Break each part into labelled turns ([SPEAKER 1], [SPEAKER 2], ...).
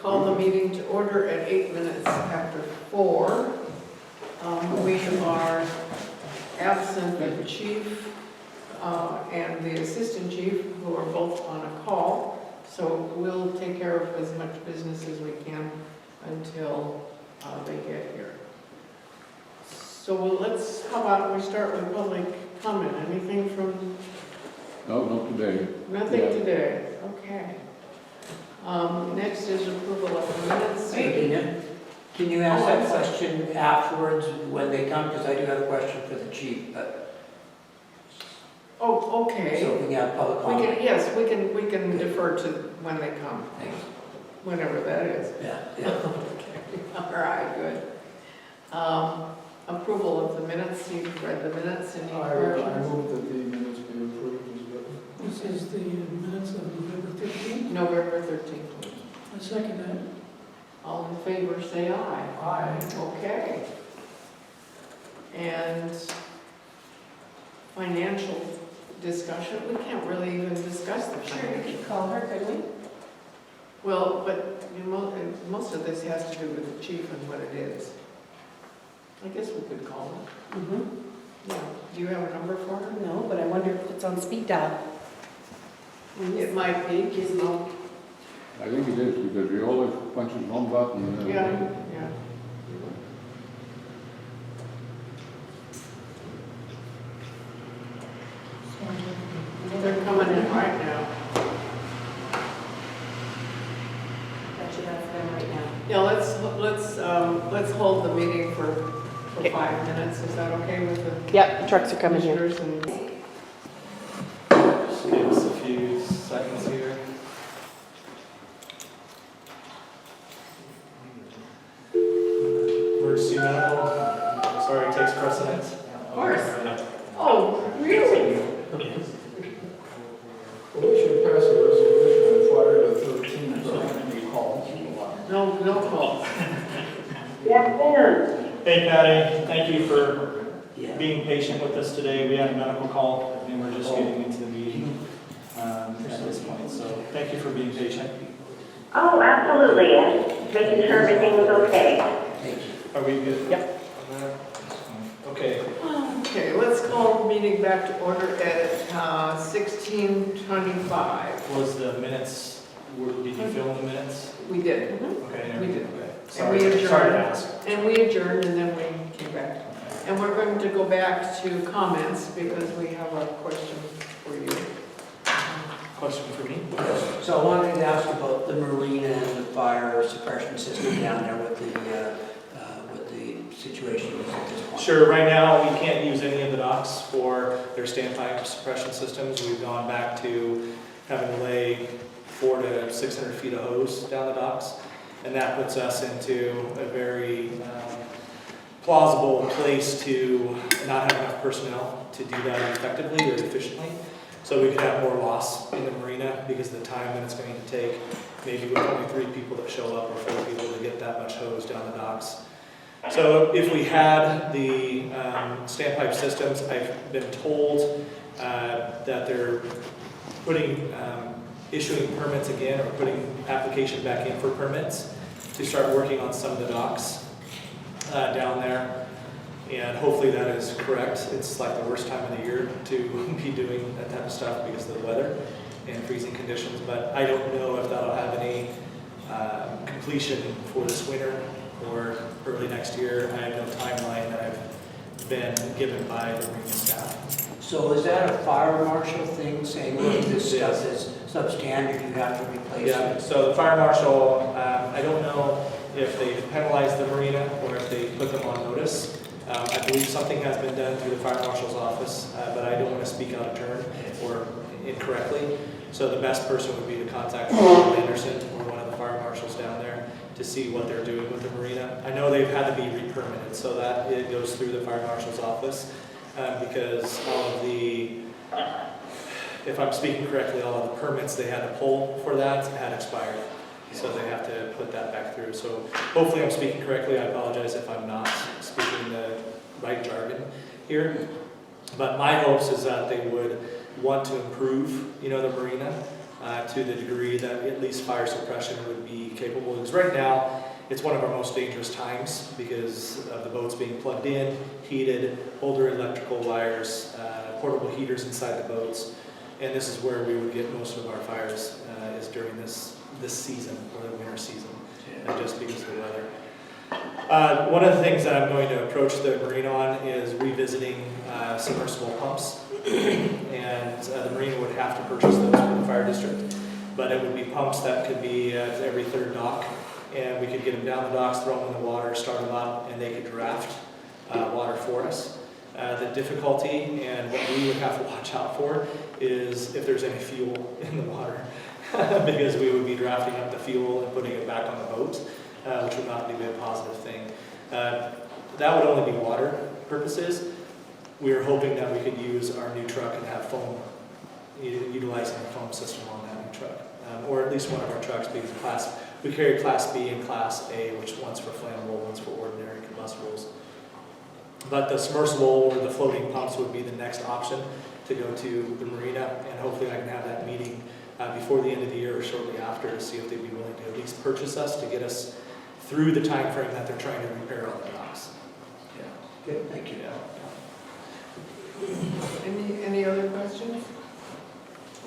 [SPEAKER 1] call the meeting to order at 8 minutes after 4. We are absent the chief and the assistant chief, who are both on a call. So we'll take care of as much business as we can until they get here. So how about we start with public comment? Anything from?
[SPEAKER 2] No, not today.
[SPEAKER 1] Nothing
[SPEAKER 2] Yeah.
[SPEAKER 1] today, okay. Next is approval of the minutes.
[SPEAKER 3] Can you ask that question afterwards when they come? Because I do have a question for the chief, but.
[SPEAKER 1] Oh, okay.
[SPEAKER 3] So we can have public comment.
[SPEAKER 1] Yes, we can defer to when they come,
[SPEAKER 3] Thanks.
[SPEAKER 1] whenever that is.
[SPEAKER 3] Yeah.
[SPEAKER 1] Okay. All right, good. Approval of the minutes, you've read the minutes, any
[SPEAKER 4] I
[SPEAKER 1] corrections?
[SPEAKER 4] move that the minutes be approved as written.
[SPEAKER 5] This is the minutes of November 15th.
[SPEAKER 1] November 13th.
[SPEAKER 5] I second that.
[SPEAKER 1] All in favor, say aye.
[SPEAKER 4] Aye.
[SPEAKER 1] Okay. And financial discussion, we can't really even discuss the financial.
[SPEAKER 6] Call her, couldn't we?
[SPEAKER 1] Well, but most of this has to do with the chief and what it is. I guess we could call it. Yeah. Do you have a number for her?
[SPEAKER 6] No, but I wonder if it's on speed dial.
[SPEAKER 1] It might be, you know.
[SPEAKER 2] I think it is, because we always punch the wrong button.
[SPEAKER 1] Yeah. They're coming in right now.
[SPEAKER 6] Bet you that's them right now.
[SPEAKER 1] Yeah, let's hold the meeting for 5 minutes. Is that okay with the
[SPEAKER 6] Yep, the trucks are coming here.
[SPEAKER 1] commissioners? And
[SPEAKER 4] Just give us a few seconds here. Emergency medical, sorry, it takes precedence.
[SPEAKER 1] Of course. Oh, really?
[SPEAKER 4] Well, we should pass a resolution on Friday the 13th, so any calls.
[SPEAKER 1] No calls.
[SPEAKER 7] Hey Patty, thank you for
[SPEAKER 3] Yeah.
[SPEAKER 7] being patient with us today. We had a medical call and we're just getting into the meeting at this point, so thank you for being patient.
[SPEAKER 8] Oh, absolutely. Making sure everything was okay.
[SPEAKER 3] Thank you.
[SPEAKER 7] Are we good?
[SPEAKER 6] Yep.
[SPEAKER 7] Okay,
[SPEAKER 1] Okay, let's call the meeting back to order at 16:25.
[SPEAKER 7] was the minutes, did you fill in the minutes?
[SPEAKER 1] We did.
[SPEAKER 7] Okay.
[SPEAKER 1] We did.
[SPEAKER 7] Okay.
[SPEAKER 1] And we
[SPEAKER 7] Sorry to
[SPEAKER 1] adjourned.
[SPEAKER 7] ask.
[SPEAKER 1] And we adjourned and then we came back. And we're going to go back to comments because we have a question for you.
[SPEAKER 7] Question for me?
[SPEAKER 3] So I wanted to ask about the marina and the fire suppression system down there with the situation is at this point.
[SPEAKER 7] Sure, right now we can't use any of the docks for their standpipe suppression systems. We've gone back to having to lay 400 to 600 feet of hose down the docks. And that puts us into a very plausible place to not have enough personnel to do that effectively or efficiently. So we could have more loss in the marina because of the time that it's going to take, maybe with only 3 people that show up or 4 people to get that much hose down the docks. So if we had the standpipe systems, I've been told that they're issuing permits again, or putting application back in for permits to start working on some of the docks down there. And hopefully that is correct. It's like the worst time of the year to be doing that type of stuff because of the weather and freezing conditions. But I don't know if that'll have any completion for this winter or early next year. I have no timeline that I've been given by the marina staff.
[SPEAKER 3] So is that a fire marshal thing saying, look, this stuff is substandard, you have to replace
[SPEAKER 7] Yeah,
[SPEAKER 3] it?
[SPEAKER 7] so the fire marshal, I don't know if they penalized the marina or if they put them on notice. I believe something has been done through the fire marshal's office, but I don't want to speak out of turn or incorrectly. So the best person would be to contact Anderson or one of the fire marshals down there to see what they're doing with the marina. I know they've had to be re-permitted, so that it goes through the fire marshal's office because all of the, if I'm speaking correctly, all of the permits they had to pull for that had expired. So they have to put that back through. So hopefully I'm speaking correctly. I apologize if I'm not speaking the right jargon here. But my hopes is that they would want to improve, the marina to the degree that at least fire suppression would be capable. Because right now, it's one of our most dangerous times because of the boats being plugged in, heated, older electrical wires, portable heaters inside the boats. And this is where we would get most of our fires, is during this season, or the winter season, just because of the weather. One of the things that I'm going to approach the marine on is revisiting submersible pumps. And the marine would have to purchase those for the fire district. But it would be pumps that could be every third dock. And we could get them down the docks, throw them in the water, start them up, and they could draft water for us. The difficulty and what we would have to watch out for is if there's any fuel in the water. Because we would be drafting up the fuel and putting it back on the boat, which would not be a positive thing. That would only be water purposes. We were hoping that we could use our new truck and have foam, utilizing the foam system on that new truck. Or at least one of our trucks, because we carry Class B and Class A, which one's for flammable, one's for ordinary combustibles. But the submersible or the floating pumps would be the next option to go to the marina, and hopefully I can have that meeting before the end of the year or shortly after to see if they'd be willing to at least purchase us to get us through the time frame that they're trying to repair all the docks. Yeah.
[SPEAKER 3] Good, thank you.
[SPEAKER 1] Any other questions?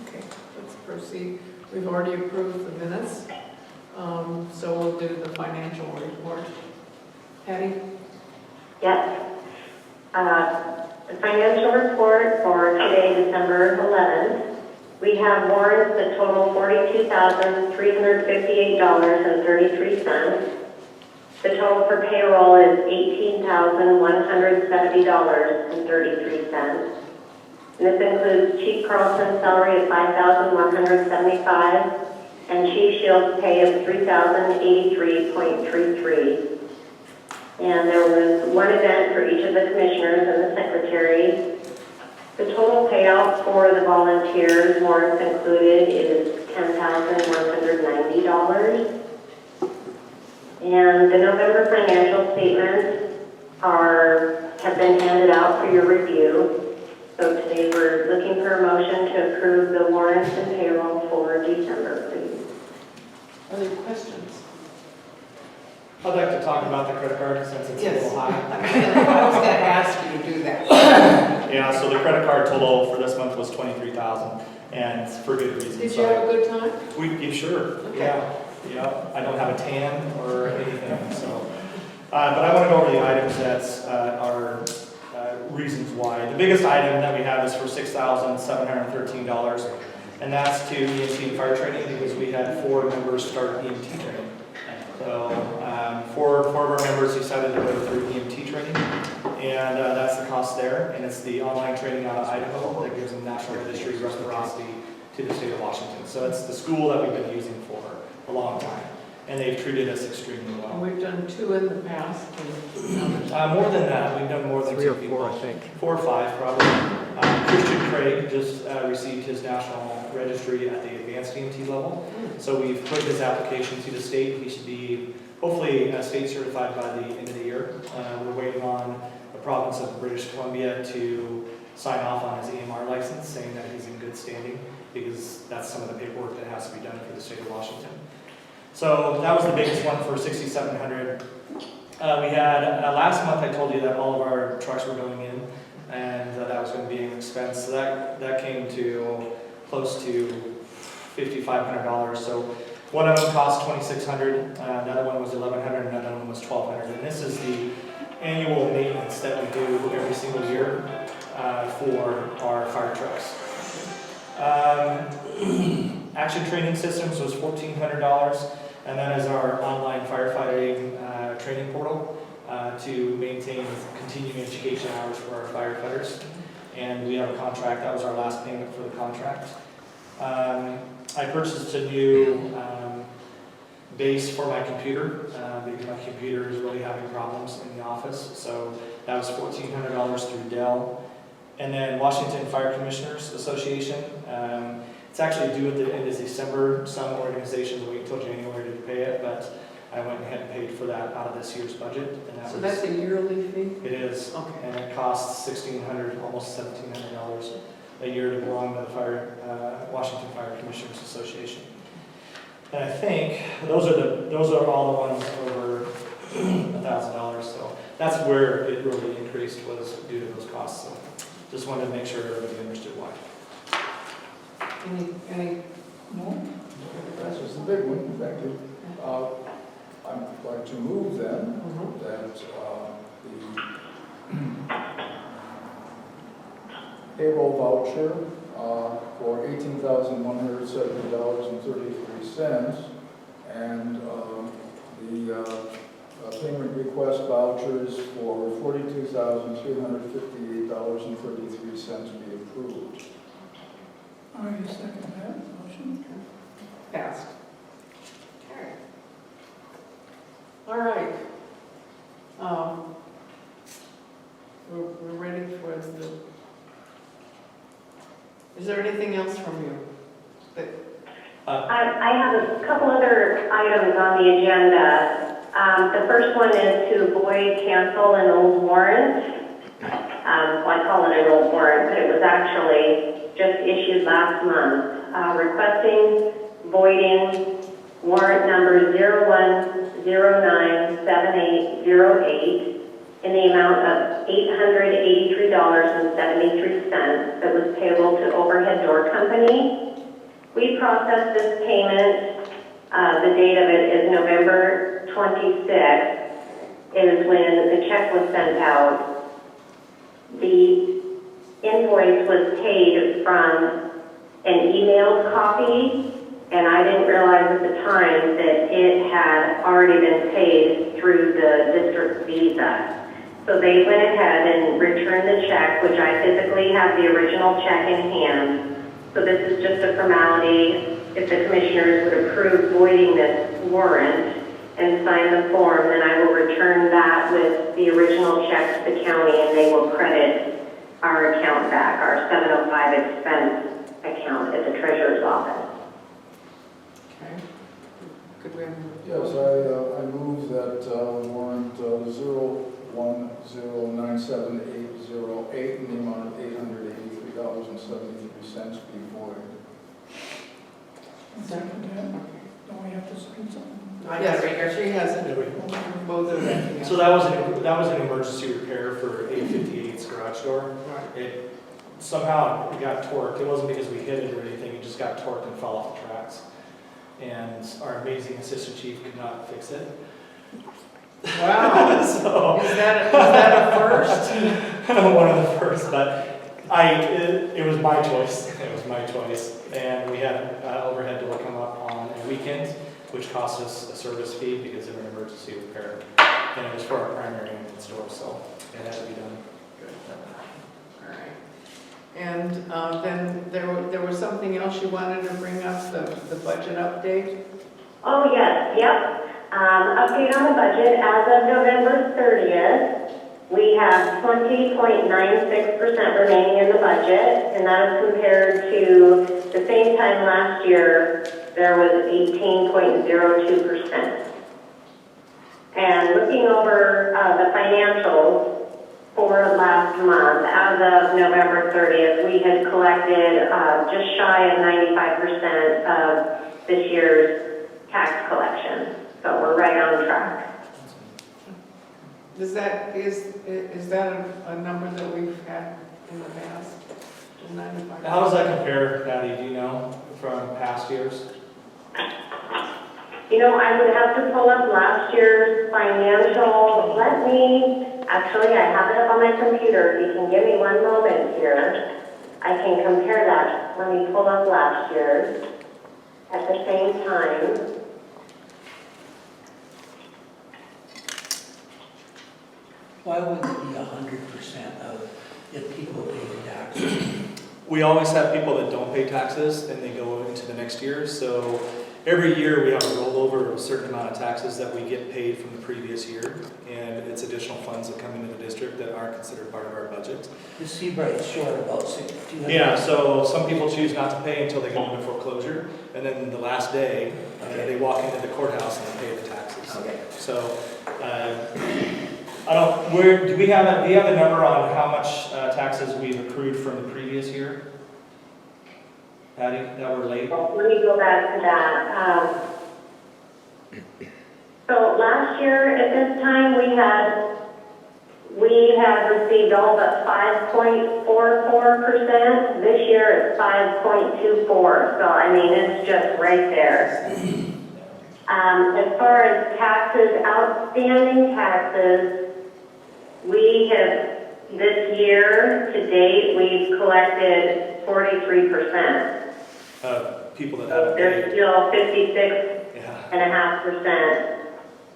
[SPEAKER 1] Okay, let's proceed. We've already approved the minutes, so we'll do the financial report. Patty?
[SPEAKER 8] Yes. The financial report for today, December 11th, we have warrants that total $42,358.33. The total for payroll is $18,170.33. And this includes Chief Carlson's salary of $5,175 and Chief Shield's pay of $3,083.33. And there was one event for each of the commissioners and the secretary. The total payout for the volunteers, warrants included, is $10,190. And the November financial statements have been handed out for your review. So today we're looking for a motion to approve the warrants and payroll for December, please.
[SPEAKER 1] Are there questions?
[SPEAKER 7] I'd like to talk about the credit card since it's a little high.
[SPEAKER 1] I was going to ask you to do that.
[SPEAKER 7] Yeah, so the credit card total for this month was $23,000, and for good reason.
[SPEAKER 1] Did you have a good time?
[SPEAKER 7] Sure.
[SPEAKER 1] Okay.
[SPEAKER 7] Yeah. I don't have a tan or anything, so. But I want to go over the items that are reasons why. The biggest item that we have is for $6,713, and that's to EMT and fire training because we had 4 members start EMT training. So 4 of our members decided to go through EMT training, and that's the cost there. And it's the online training out of Idaho that gives them national registry reciprocity to the state of Washington. So it's the school that we've been using for a long time, and they've treated us extremely well.
[SPEAKER 1] And we've done 2 in the past.
[SPEAKER 7] More than that, we've done more than 2 people. 4 or 5 probably. Christian Craig just received his national registry at the advanced EMT level. So we've put his application to the state. He should be hopefully state certified by the end of the year. We're waiting on the province of British Columbia to sign off on his EMR license, saying that he's in good standing, because that's some of the paperwork that has to be done for the state of Washington. So that was the biggest one for $6,700. We had, last month I told you that all of our trucks were going in, and that was going to be an expense. So that came to close to $5,500. So one of them cost $2,600, another one was $1,100, another one was $1,200. And this is the annual maintenance that we do every single year for our fire trucks. Action Training Systems was $1,400, and that is our online firefighting training portal to maintain continuing education hours for our firefighters. And we have a contract. That was our last payment for the contract. I purchased a new base for my computer because my computer is really having problems in the office. So that was $1,400 through Dell. And then Washington Fire Commissioners Association. It's actually due at the end of December. Some organizations wait until January to pay it, but I went ahead and paid for that out of this year's budget. And
[SPEAKER 1] So that's a yearly fee?
[SPEAKER 7] It is.
[SPEAKER 1] Okay.
[SPEAKER 7] And it costs $1,600, almost $1,700 a year to belong to the Washington Fire Commissioners Association. And I think those are all the ones over $1,000. So that's where it really increased, was due to those costs. So just wanted to make sure everybody understood why.
[SPEAKER 1] Any,
[SPEAKER 5] No?
[SPEAKER 4] That's just the big one, thank you. I'd like to move then that the payroll voucher for $18,170.33 and the payment request vouchers for $42,358.33 be approved.
[SPEAKER 5] I second that motion.
[SPEAKER 1] passed. All right. We're ready for the, is there anything else from you?
[SPEAKER 8] I have a couple other items on the agenda. The first one is to void, cancel an old warrant. Well, I call it an old warrant, but it was actually just issued last month, requesting voiding warrant number 01097808 in the amount of $883.73 that was payable to Overhead Door Company. We processed this payment. The date of it is November 26th, is when the check was sent out. The invoice was paid from an emailed copy, and I didn't realize at the time that it had already been paid through the district Visa. So they went ahead and returned the check, which I physically have the original check in hand. So this is just a formality. If the commissioners would approve voiding this warrant and sign the form, then I will return that with the original check to the county, and they will credit our account back, our 705 expense account at the treasurer's office.
[SPEAKER 1] Okay. Could we have?
[SPEAKER 4] Yes, I move that warrant 01097808 in the amount of $883.73 be void.
[SPEAKER 5] Second that. Don't we have to sign something?
[SPEAKER 1] Yes, she has it. Both of them.
[SPEAKER 7] So that was an emergency repair for 858's garage door.
[SPEAKER 1] Right.
[SPEAKER 7] It somehow it got torqued. It wasn't because we hit it or anything. It just got torqued and fell off the tracks. And our amazing assistant chief could not fix it.
[SPEAKER 1] Wow.
[SPEAKER 7] So
[SPEAKER 1] Is that a first?
[SPEAKER 7] one of the first, but it was my choice. It was my choice, and we had overhead door come up on a weekend, which cost us a service fee because of an emergency repair, and it was for our primary maintenance store, so it had to be done.
[SPEAKER 1] All right. And then there was something else you wanted to bring up, the budget update?
[SPEAKER 8] Oh, yes, yep. Update on the budget. As of November 30th, we have 20.96% remaining in the budget, and that is compared to the same time last year, there was 18.02%. And looking over the financials for last month, as of November 30th, we had collected just shy of 95% of this year's tax collection. So we're right on track.
[SPEAKER 1] Is that a number that we've had in the past? 95?
[SPEAKER 7] How does that compare, Patty? Do you know, from past years?
[SPEAKER 8] You know, I would have to pull up last year's financial. Actually, I have it up on my computer. If you can give me one moment here, I can compare that. Let me pull up last year's at the same time.
[SPEAKER 3] Why wouldn't it be 100% of if people pay the taxes?
[SPEAKER 7] We always have people that don't pay taxes and they go into the next year. So every year we have a rollover of a certain amount of taxes that we get paid from the previous year. And it's additional funds that come into the district that aren't considered part of our budget.
[SPEAKER 3] The Seabright's short about 200.
[SPEAKER 7] Yeah, so some people choose not to pay until they go into foreclosure. And then the last day, they walk into the courthouse and they pay the taxes.
[SPEAKER 3] Okay.
[SPEAKER 7] So, do you have a number on how much taxes we've accrued from the previous year? Patty, that we're late?
[SPEAKER 8] Well, let me go back to that. So last year at this time, we had received all but 5.44%. This year it's 5.24. So I mean, it's just right there. As far as taxes, outstanding taxes, we have, this year to date, we've collected 43%.
[SPEAKER 7] People that
[SPEAKER 8] So
[SPEAKER 7] haven't
[SPEAKER 8] there's
[SPEAKER 7] paid.
[SPEAKER 8] still 56.5%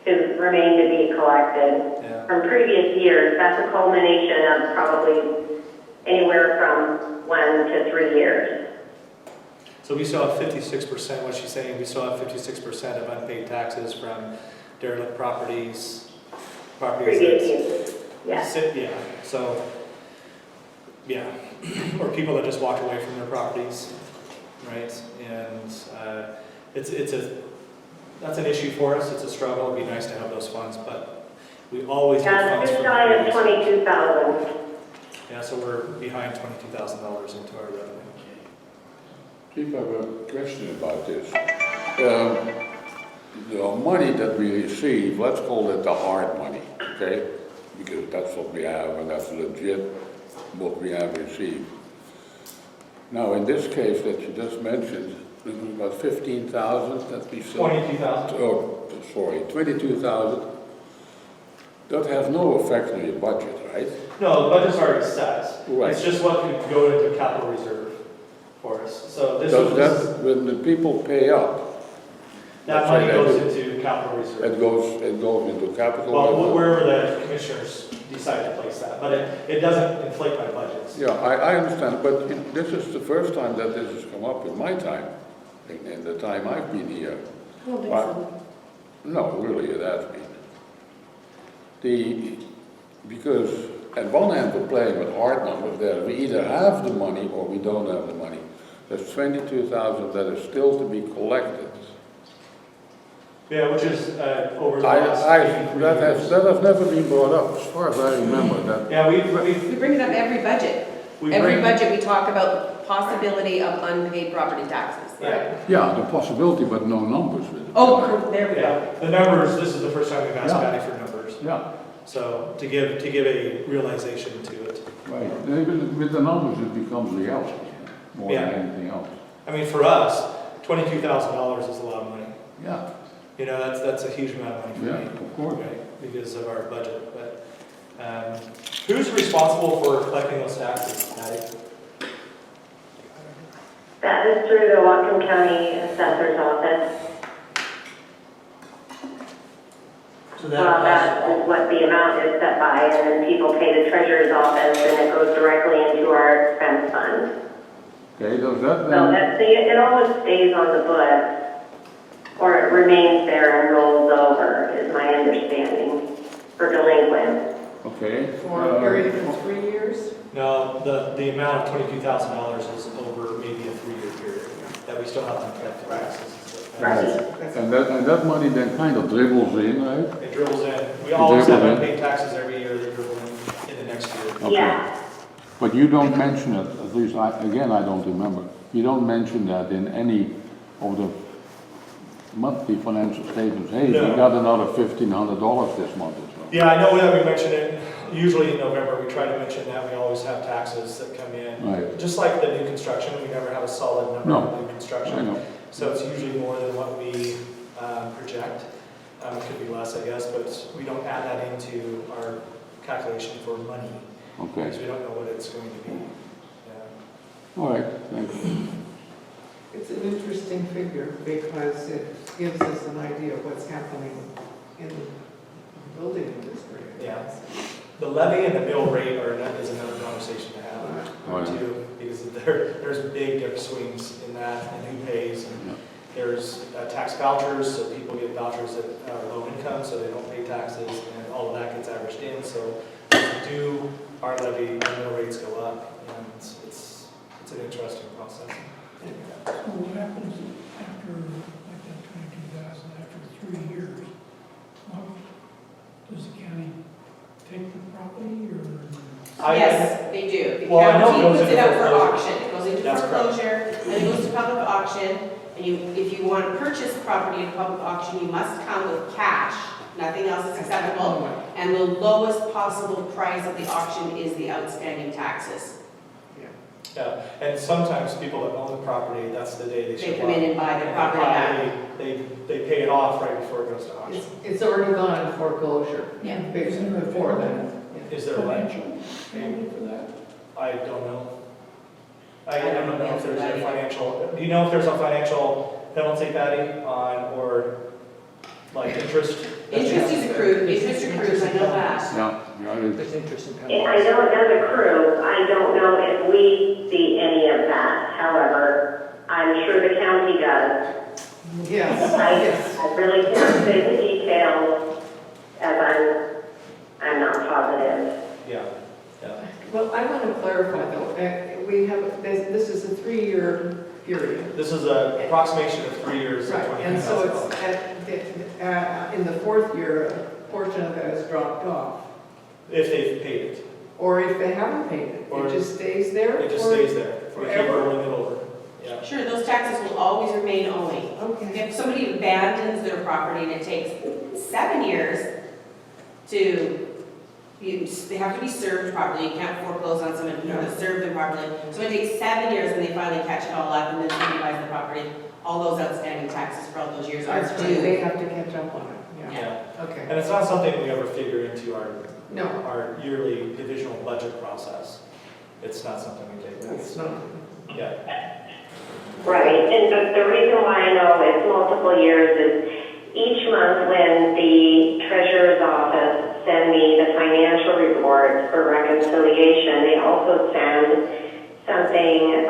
[SPEAKER 8] to remain to be collected
[SPEAKER 7] Yeah.
[SPEAKER 8] from previous years. That's a culmination of probably anywhere from 1 to 3 years.
[SPEAKER 7] So we still have 56%, what she's saying, we still have 56% of unpaid taxes from derelict properties.
[SPEAKER 8] Previous years, yes.
[SPEAKER 7] Yeah, so, yeah, or people that just walk away from their properties, right? And that's an issue for us, it's a struggle, it'd be nice to have those funds, but we always get
[SPEAKER 8] Yeah,
[SPEAKER 7] funds
[SPEAKER 8] just
[SPEAKER 7] from.
[SPEAKER 8] shy of 22,000.
[SPEAKER 7] Yeah, so we're behind $22,000 into our revenue.
[SPEAKER 2] Chief, I have a question about this. The money that we receive, let's call it the hard money, okay? Because that's what we have and that's legit what we have received. Now, in this case that you just mentioned, it was about 15,000 that we still...
[SPEAKER 7] 22,000.
[SPEAKER 2] Oh, sorry, 22,000. That has no effect on your budget, right?
[SPEAKER 7] No, the budget's already set.
[SPEAKER 2] Right.
[SPEAKER 7] It's just what could go into capital reserve for us. So this
[SPEAKER 2] Does
[SPEAKER 7] is,
[SPEAKER 2] that, when the people pay up,
[SPEAKER 7] that money goes into capital reserve.
[SPEAKER 2] it goes into capital?
[SPEAKER 7] Well, wherever the commissioners decide to place that, but it doesn't inflate my budgets.
[SPEAKER 2] Yeah, I understand, but this is the first time that this has come up in my time, in the time I've been here. No, really, it has been. Because at one hand we're playing with hard numbers there. We either have the money or we don't have the money. There's 22,000 that is still to be collected.
[SPEAKER 7] Yeah, which is over the
[SPEAKER 2] That
[SPEAKER 7] last 83 years.
[SPEAKER 2] has never been brought up, as far as I remember. That
[SPEAKER 7] Yeah,
[SPEAKER 6] We bring it up every budget. Every budget, we talk about the possibility of unpaid property taxes.
[SPEAKER 7] Yeah,
[SPEAKER 2] yeah, the possibility, but no numbers with it.
[SPEAKER 6] Oh, there we go.
[SPEAKER 7] yeah. The numbers, this is the first time we've asked
[SPEAKER 2] Yeah.
[SPEAKER 7] Patty for numbers.
[SPEAKER 2] Yeah,
[SPEAKER 7] So to give a realization to it.
[SPEAKER 2] right. And even with the numbers, it becomes reality more
[SPEAKER 7] Yeah.
[SPEAKER 2] than anything else.
[SPEAKER 7] I mean, for us, $22,000 is a lot of money.
[SPEAKER 2] Yeah,
[SPEAKER 7] You know, that's a huge amount of money for
[SPEAKER 2] yeah,
[SPEAKER 7] me.
[SPEAKER 2] of course.
[SPEAKER 7] Right, because of our budget, but, who's responsible for collecting those taxes, Patty?
[SPEAKER 8] That is through the Whatcom County Assessor's Office.
[SPEAKER 3] So
[SPEAKER 8] Well, that is what the amount is set by, and then people pay the treasurer's office, and it goes directly into our expense fund.
[SPEAKER 2] Okay, does that
[SPEAKER 8] So
[SPEAKER 2] then,
[SPEAKER 8] it always stays on the books, or it remains there and rolls over, is my understanding, for delinquent.
[SPEAKER 2] okay.
[SPEAKER 1] For a period of 3 years?
[SPEAKER 7] No, the amount of $22,000 is over maybe a 3-year period that we still have to collect the taxes.
[SPEAKER 2] And that money then kind of dribbles in, right?
[SPEAKER 7] It dribbles in. We always have
[SPEAKER 2] dribbles in.
[SPEAKER 7] unpaid taxes every year that dribble in the next year.
[SPEAKER 2] Okay.
[SPEAKER 8] Yeah,
[SPEAKER 2] But you don't mention it, at least I don't remember. You don't mention that in any of the monthly financial statements. Hey,
[SPEAKER 7] No.
[SPEAKER 2] we got another $1,500 this month or so.
[SPEAKER 7] Yeah, I know that we mention it, usually in November, we try to mention that. We always have taxes that come in.
[SPEAKER 2] Right,
[SPEAKER 7] Just like the new construction, we never have a solid number
[SPEAKER 2] No.
[SPEAKER 7] of new
[SPEAKER 2] I
[SPEAKER 7] construction.
[SPEAKER 2] know.
[SPEAKER 7] So it's usually more than what we project. It could be less, I guess, but we don't add that into our calculation for money
[SPEAKER 2] Okay,
[SPEAKER 7] because we don't know what it's going to be. Yeah.
[SPEAKER 2] all right, thank you.
[SPEAKER 1] It's an interesting figure because it gives us an idea of what's happening in the building industry.
[SPEAKER 7] Yeah. The levy and the mill rate is another conversation to have
[SPEAKER 2] Oh, yeah.
[SPEAKER 7] too, because there's big swings in that and who pays. And
[SPEAKER 2] Yeah.
[SPEAKER 7] there's tax vouchers, so people get vouchers that are low income, so they don't pay taxes, and all of that gets averaged in. So do our levy and mill rates go up, and it's an interesting process.
[SPEAKER 5] So what happens after, like that 22,000, after 3 years? What, does the county take the property, or?
[SPEAKER 6] Yes, they do. The
[SPEAKER 7] Well, I know it
[SPEAKER 6] county
[SPEAKER 7] goes
[SPEAKER 6] puts it
[SPEAKER 7] into
[SPEAKER 6] out for
[SPEAKER 7] foreclosure.
[SPEAKER 6] auction. It goes into
[SPEAKER 7] That's correct.
[SPEAKER 6] foreclosure, and it goes to public auction, and if you want to purchase property in public auction, you must come with cash, nothing else is acceptable, and the lowest possible price at the auction is the outstanding taxes.
[SPEAKER 7] Yeah, and sometimes people that own the property, that's the day they show up.
[SPEAKER 6] They come in and buy their property back.
[SPEAKER 7] They pay it off right before it goes to auction.
[SPEAKER 1] It's already gone in foreclosure.
[SPEAKER 6] Yeah.
[SPEAKER 1] Basically before then.
[SPEAKER 7] Is there a right?
[SPEAKER 5] Financial payment for that?
[SPEAKER 7] I don't know. I don't know if there's a financial, do you know if there's a financial penalty, Patty, on, or like interest?
[SPEAKER 6] Interest is accrued, I know that.
[SPEAKER 2] Yeah,
[SPEAKER 3] There's interest in
[SPEAKER 8] I
[SPEAKER 3] penalties.
[SPEAKER 8] know it does accrue. I don't know if we see any of that. However, I'm sure the county does.
[SPEAKER 1] Yes, yes.
[SPEAKER 8] I really can't say the details as I'm not positive.
[SPEAKER 7] Yeah, yeah.
[SPEAKER 1] Well, I want to clarify though, we have, this is a 3-year period.
[SPEAKER 7] This is an approximation of 3 years.
[SPEAKER 1] Right, and so it's in the 4th year, a portion of that is dropped off.
[SPEAKER 7] If they've paid it,
[SPEAKER 1] Or if they haven't paid it,
[SPEAKER 7] Or
[SPEAKER 1] it just stays there?
[SPEAKER 7] it just
[SPEAKER 1] or-
[SPEAKER 7] stays there. We keep
[SPEAKER 1] forever?
[SPEAKER 7] rolling it over. Yeah.
[SPEAKER 6] Sure, those taxes will always remain owing.
[SPEAKER 1] Okay.
[SPEAKER 6] If somebody abandons their property and it takes 7 years they have to be served properly, you can't foreclose on someone who hasn't served them properly. So it takes 7 years and they finally catch it all up and then somebody buys the property, all those outstanding taxes for all those years are
[SPEAKER 1] That's right,
[SPEAKER 6] due.
[SPEAKER 1] they have to catch up on it, yeah.
[SPEAKER 7] Yeah,
[SPEAKER 1] Okay.
[SPEAKER 7] and it's not something we ever figure into
[SPEAKER 1] No,
[SPEAKER 7] our yearly divisional budget process. It's not something we take.
[SPEAKER 1] it's not.
[SPEAKER 7] Yeah,
[SPEAKER 8] Right, and the reason why I know it's multiple years is each month when the treasurer's office send me the financial reports for reconciliation, they also send something,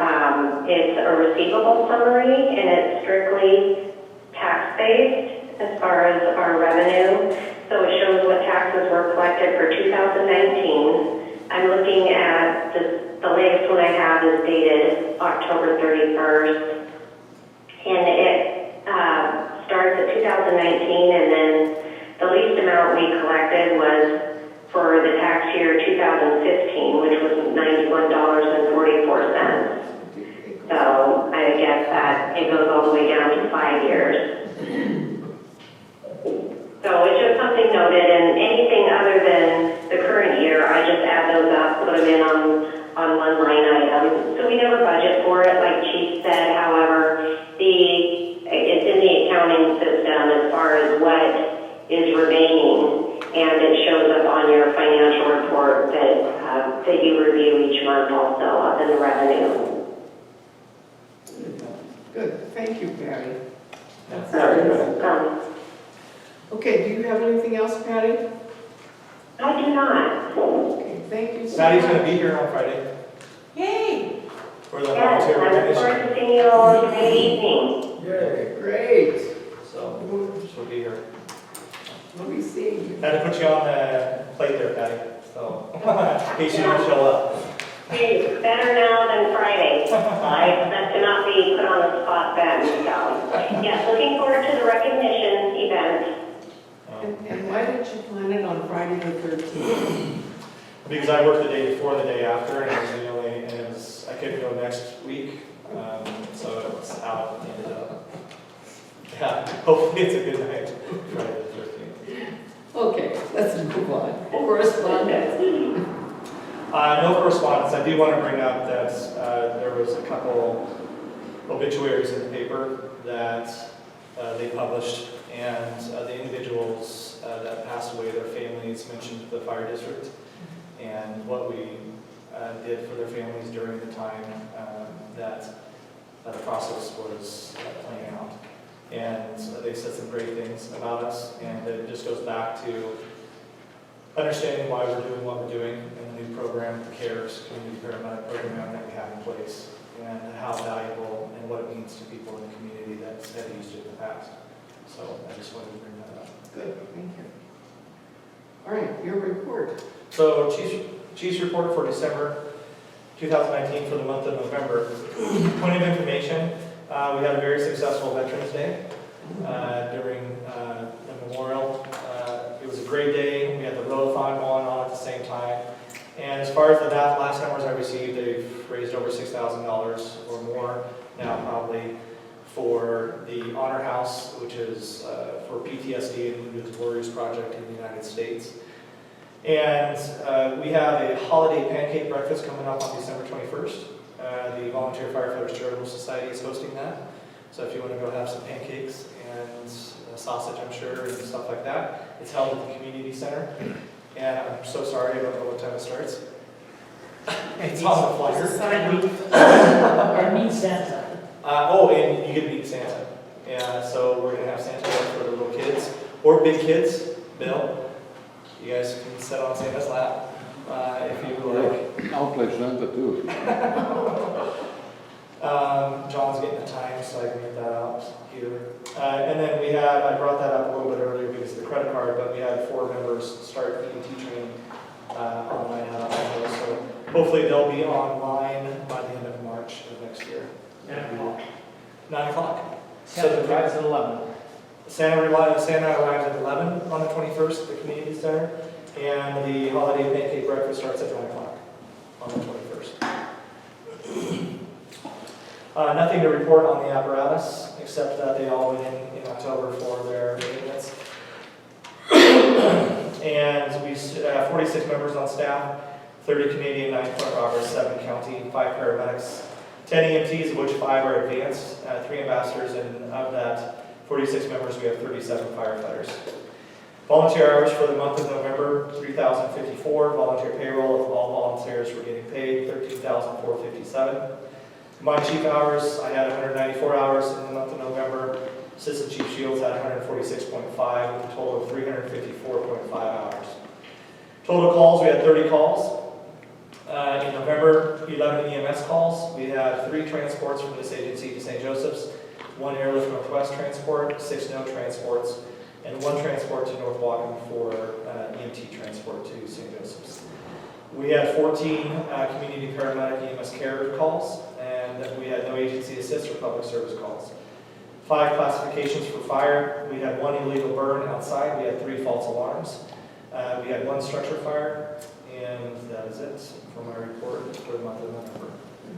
[SPEAKER 8] it's a receivable summary, and it's strictly tax-based as far as our revenue. So it shows what taxes were collected for 2019. I'm looking at the latest one I have is dated October 31st. And it starts at 2019, and then the least amount we collected was for the tax year 2015, which was $91.44. So I guess that it goes all the way down to 5 years. So it's just something noted, and anything other than the current year, I just add those up, put them in on one line item. So we never budget for it, like Chief said. However, it's in the accounting system as far as what is remaining, and it shows up on your financial report that you review each month also up in the revenue.
[SPEAKER 1] Good, thank you, Patty. That's Okay, do you have anything else, Patty?
[SPEAKER 8] I do not.
[SPEAKER 1] Okay, thank you so
[SPEAKER 7] Patty's
[SPEAKER 1] much.
[SPEAKER 7] going to be here on Friday
[SPEAKER 6] Yay!
[SPEAKER 7] for the
[SPEAKER 8] Yes,
[SPEAKER 7] volunteer
[SPEAKER 8] I look
[SPEAKER 7] recognition.
[SPEAKER 8] forward to seeing you all today evening.
[SPEAKER 4] Yay.
[SPEAKER 1] Great.
[SPEAKER 7] So she'll be here.
[SPEAKER 1] Let me see.
[SPEAKER 7] Had to put you on the plate there, Patty. So in case you don't show up.
[SPEAKER 8] It's better now than Friday. I expect to not be put on the spot then. So, yes, looking forward to the recognition event.
[SPEAKER 1] And why did you plan it on Friday the 13th?
[SPEAKER 7] Because I worked the day before, the day after, and it was the only, and it was, I couldn't go next week, so it was out, and ended up. Yeah, hopefully it's a good night, Friday the 13th.
[SPEAKER 1] Okay, let's move on. Correspondence.
[SPEAKER 7] No correspondence. I do want to bring up that there was a couple obituaries in the paper that they published, and the individuals that passed away, their families mentioned the fire district and what we did for their families during the time that the process was playing out. And they said some great things about us, and it just goes back to understanding why we're doing what we're doing and the new program, the CARES, Community Paramedic Program that we have in place, and how valuable and what it means to people in the community that have used it in the past. So I just wanted to bring that up.
[SPEAKER 1] Good, thank you. All right, your report.
[SPEAKER 7] So Chief's report for December 2019 for the month of November. Point of information, we had a very successful Veterans Day during the memorial. It was a great day. We had the rotathon going on at the same time. And as far as the last numbers I received, they've raised over $6,000 or more now probably for the Honor House, which is for PTSD and Wounded Warriors Project in the United States. And we have a holiday pancake breakfast coming up on December 21st. The Volunteer Firefighters Charitable Society is hosting that. So if you want to go have some pancakes and sausage, I'm sure, and stuff like that, it's held at the community center. And I'm so sorry, I don't know what time it starts. It's on the flyer.
[SPEAKER 3] Or meet Santa.
[SPEAKER 7] And you get to meet Santa. Yeah, so we're gonna have Santa there for the little kids, or big kids, Bill. You guys can sit on Santa's lap, if you would like.
[SPEAKER 2] I'll play Santa too.
[SPEAKER 7] John's getting the time, so I can get that out here. And then we had, I brought that up a little bit earlier because of the credit card, but we had 4 members start EMT training online out on those. So hopefully they'll be online by the end of March of next year. 9 o'clock.
[SPEAKER 3] Santa arrives at 11.
[SPEAKER 7] Santa arrives at 11 on the 21st at the community center, and the holiday pancake breakfast starts at 9 o'clock on the 21st. Nothing to report on the apparatus, except that they all went in October for their maintenance. And we have 46 members on staff, 30 Canadian, 9 front robbers, 7 county, 5 paramedics, 10 EMTs, of which 5 are advanced, 3 ambassadors, and of that 46 members, we have 37 firefighters. Volunteer hours for the month of November, 3,054. Volunteer payroll of all volunteers were getting paid, 13,457. My chief hours, I had 194 hours in the month of November. Assistant Chief Shields had 146.5, with a total of 354.5 hours. Total calls, we had 30 calls. In November, 11 EMS calls. We had 3 transports from this agency to St. Joseph's, 1 Airlift Northwest transport, 6 no transports, and 1 transport to North Whatcom for EMT transport to St. Joseph's. We had 14 community paramedic EMS care calls, and we had no agency assist or public service calls. 5 classifications for fire. We had 1 illegal burn outside. We had 3 false alarms. We had 1 structure fire, and that is it for my report for the month of November.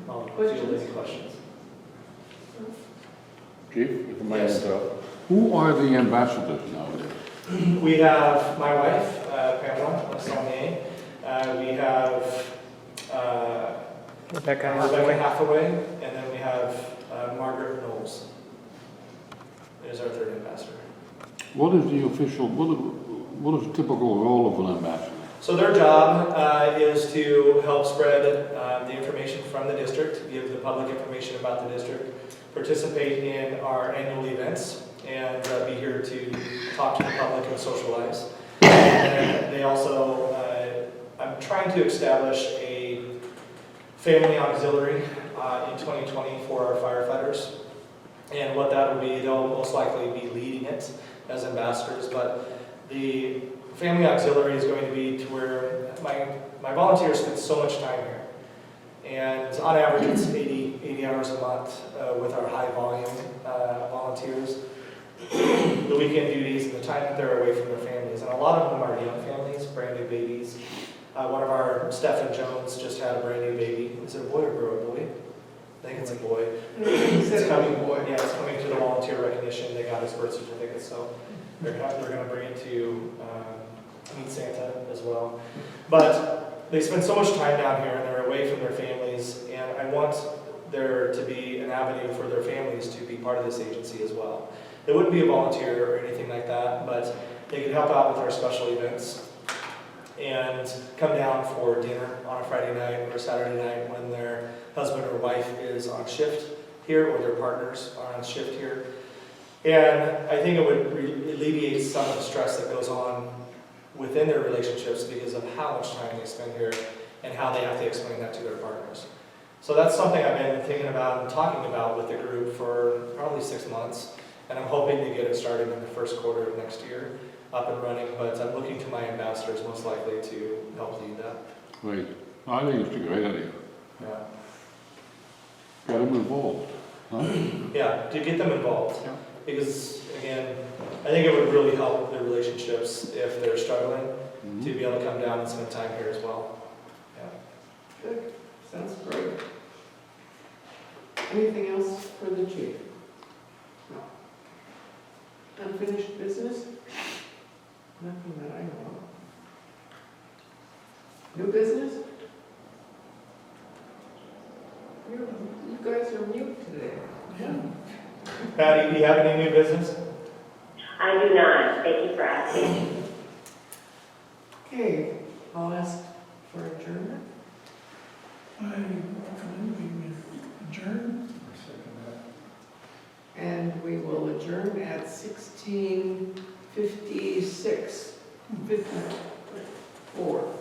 [SPEAKER 7] I'll field any questions.
[SPEAKER 2] Chief, if I may
[SPEAKER 7] Yes.
[SPEAKER 2] interrupt. Who are the ambassadors nowadays?
[SPEAKER 7] We have my wife, Pamela Saunier. We have
[SPEAKER 3] Rebecca
[SPEAKER 7] Hathaway, and then we have Margaret Knowles. Is our 3rd ambassador.
[SPEAKER 2] What is the official, what is the typical role of an ambassador?
[SPEAKER 7] So their job is to help spread the information from the district, give the public information about the district, participate in our annual events, and be here to talk to the public and socialize. And they also, I'm trying to establish a family auxiliary in 2020 for our firefighters. And what that will be, they'll most likely be leading it as ambassadors, but the family auxiliary is going to be to where my volunteers spend so much time here. And on average, it's 80 hours a month with our high volume volunteers. The weekend duties and the time that they're away from their families. And a lot of them are young families, brand new babies. One of our, Stephen Jones, just had a brand new baby. Is it a boy or girl? A boy? I think it's a boy. It's coming, yeah, it's coming to the volunteer recognition. They got his birth certificate, so they're going to bring it to meet Santa as well. But they spend so much time down here and they're away from their families, and I want there to be an avenue for their families to be part of this agency as well. They wouldn't be a volunteer or anything like that, but they could help out with our special events and come down for dinner on a Friday night or a Saturday night when their husband or wife is on shift here or their partners are on shift here. And I think it would alleviate some of the stress that goes on within their relationships because of how much time they spend here and how they have to explain that to their partners. So that's something I've been thinking about and talking about with the group for probably 6 months, and I'm hoping to get it started in the first quarter of next year, up and running, but I'm looking to my ambassadors most likely to help lead that.
[SPEAKER 2] Great. I think it's a great idea.
[SPEAKER 7] Yeah.
[SPEAKER 2] Get them involved. Huh?
[SPEAKER 7] Yeah, to get them involved.
[SPEAKER 2] Yeah.
[SPEAKER 7] Because, again, I think it would really help their relationships if they're struggling to be able to come down and spend time here as well.
[SPEAKER 1] Good, sounds great. Anything else for the chief? No. Unfinished business? Nothing that I know of. New business? You guys are mute today.
[SPEAKER 5] Yeah.
[SPEAKER 7] Patty, do you have any new business?
[SPEAKER 8] I do not, thank you for asking.
[SPEAKER 1] Okay, I'll ask for adjournment.
[SPEAKER 5] I recommend we adjourn.
[SPEAKER 4] I second that.
[SPEAKER 1] And we will adjourn at 16:56. 54.